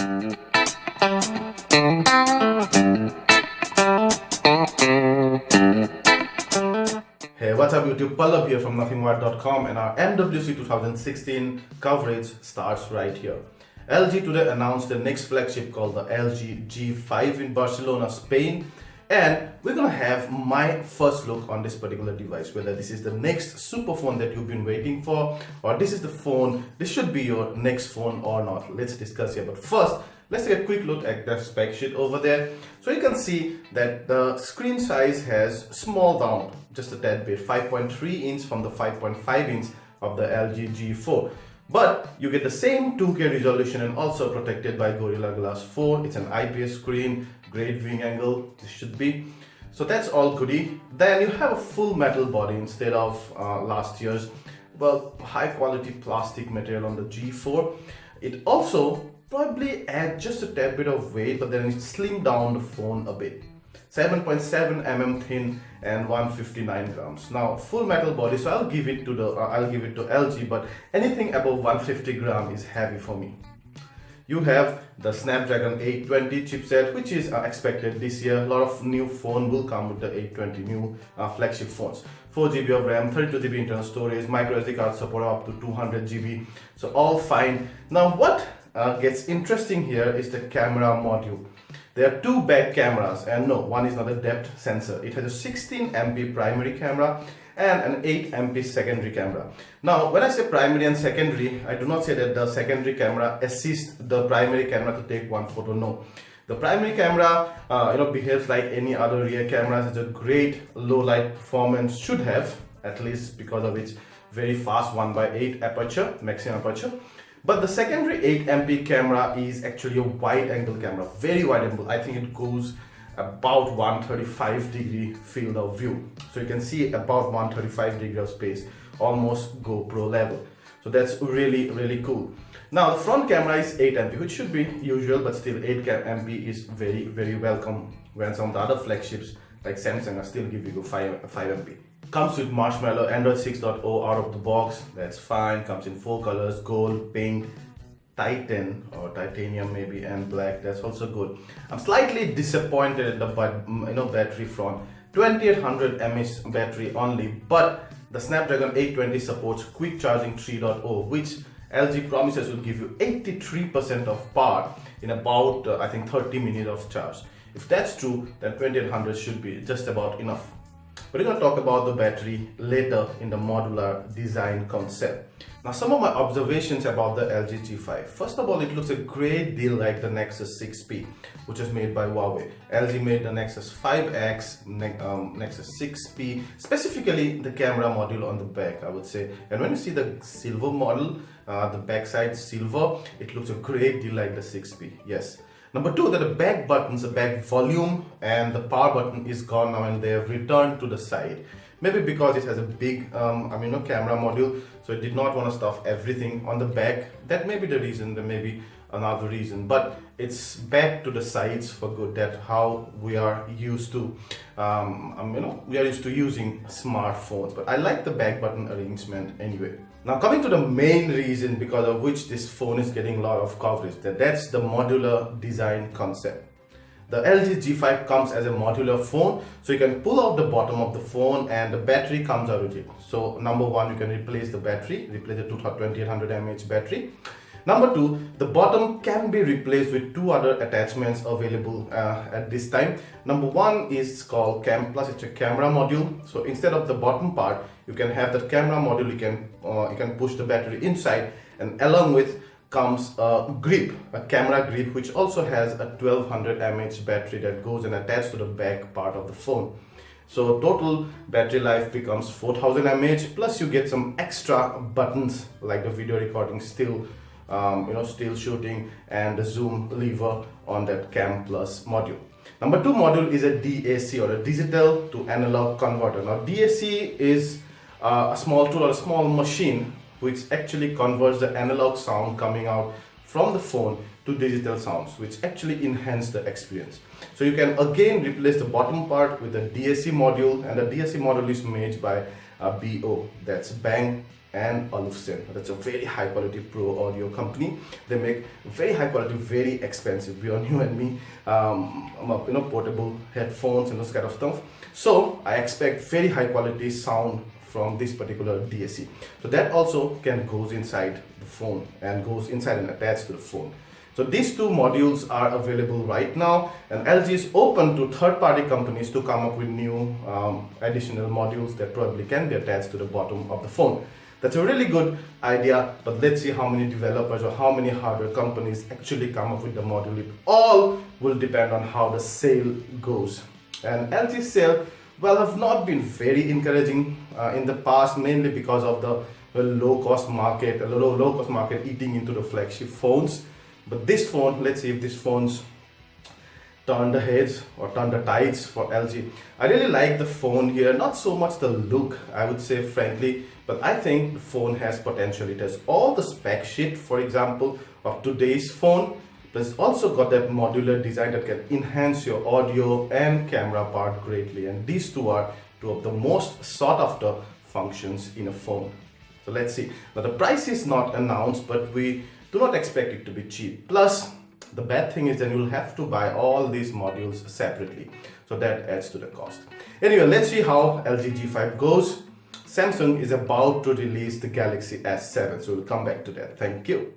Hey, what's up YouTube? Pallab here from nothingwired.com, and our MWC 2016 coverage starts right here. LG today announced the next flagship called the LG G5 in Barcelona, Spain, and we're gonna have my first look on this particular device, whether this is the next super phone that you've been waiting for, or this is the phone, this should be your next phone or not. Let's discuss here. But first, let's take a quick look at the spec sheet over there. So you can see that the screen size has small down just a tad bit, 5.3 inch from the 5.5 inch of the LG G4. But you get the same 2K resolution and also protected by Gorilla Glass 4. It's an IPS screen, great viewing angle, this should be. So that's all goody. Then you have a full metal body instead of last year's high quality plastic material on the G4. It also probably adds just a tad bit of weight, but then it slimmed down the phone a bit. 7.7 mm thin and 159 grams. Now full metal body, so I'll give it to LG, but anything above 150 gram is heavy for me. You have the Snapdragon 820 chipset, which is expected this year. A lot of new phone will come with the 820 new flagship phones. 4 GB of RAM, 32 GB internal storage, micro SD card support up to 200 GB. So all fine. Now what gets interesting here is the camera module. There are two back cameras, and no, one is not a depth sensor. It has a 16 MP primary camera and an 8 MP secondary camera. Now, when I say primary and secondary, I do not say that the secondary camera assists the primary camera to take one photo. No, the primary camera, behaves like any other rear cameras. It's a great low light performance, should have, at least because of its very fast 1/8 aperture, maximum aperture. But the secondary 8 MP camera is actually a wide angle camera, very wide angle. I think it goes about 135 degree field of view. So you can see about 135 degree of space, almost GoPro level. So that's really, really cool. Now the front camera is 8 MP, which should be usual, but still 8 MP is very, very welcome when some of the other flagships like Samsung are still giving you 5 MP. Comes with Marshmallow, Android 6.0 out of the box, that's fine. Comes in 4 colors, gold, pink, Titan or titanium maybe, and black, that's also good. I'm slightly disappointed at the battery front. 2800 mAh battery only, but the Snapdragon 820 supports Quick Charging 3.0, which LG promises will give you 83% of power in about I think 30 minutes of charge. If that's true, then 2800 should be just about enough. We're going to talk about the battery later in the modular design concept. Now some of my observations about the LG G5. First of all, it looks a great deal like the Nexus 6P, which was made by Huawei. LG made the Nexus 5X, Nexus 6P, specifically the camera module on the back, I would say. And when you see the silver model, the backside silver, it looks a great deal like the 6P, yes. Number two, that the back buttons, the back volume and the power button is gone now, and they have returned to the side. Maybe because it has a big camera module, so it did not want to stuff everything on the back. That may be the reason, there may be another reason, but it's back to the sides for good. That's how we are used to, we are used to using smartphones. But I like the back button arrangement anyway. Now coming to the main reason because of which this phone is getting a lot of coverage, that's the modular design concept. The LG G5 comes as a modular phone, so you can pull out the bottom of the phone and the battery comes out with it. So number one, you can replace the battery, replace the 2800 mAh battery. Number two, the bottom can be replaced with two other attachments available at this time. Number one is called Cam Plus. It's a camera module. So instead of the bottom part, you can have the camera module. You can push the battery inside, and along with comes a grip, a camera grip, which also has a 1200 mAh battery that goes and attached to the back part of the phone. So total battery life becomes 4000 mAh, plus you get some extra buttons like the video recording, still shooting, and the zoom lever on that Cam Plus module. Number two module is a DAC, or a digital to analog converter. Now DAC is a small tool or a small machine which actually converts the analog sound coming out from the phone to digital sounds, which actually enhance the experience. So you can again replace the bottom part with a DAC module, and the DAC module is made by BO, that's Bang and Olufsen. That's a very high quality pro audio company. They make very high quality, very expensive, beyond you and me, portable headphones and those kind of stuff. So I expect very high quality sound from this particular DAC. So that also can goes inside the phone and goes inside and attached to the phone. So these two modules are available right now, and LG is open to third-party companies to come up with new additional modules that probably can be attached to the bottom of the phone. That's a really good idea, but let's see how many developers or how many hardware companies actually come up with the module. It all will depend on how the sale goes. And LG's sale, well, have not been very encouraging in the past, mainly because of the low-cost market eating into the flagship phones. But this phone, let's see if this phone's turn the heads or turn the tides for LG. I really like the phone here, not so much the look, I would say frankly, but I think the phone has potential. It has all the spec sheet, for example, of today's phone, but it's also got that modular design that can enhance your audio and camera part greatly. And these two are two of the most sought after functions in a phone. So let's see. Now the price is not announced, but we do not expect it to be cheap. Plus, the bad thing is that you'll have to buy all these modules separately. So that adds to the cost. Anyway, let's see how LG G5 goes. Samsung is about to release the Galaxy S7, so we'll come back to that. Thank you.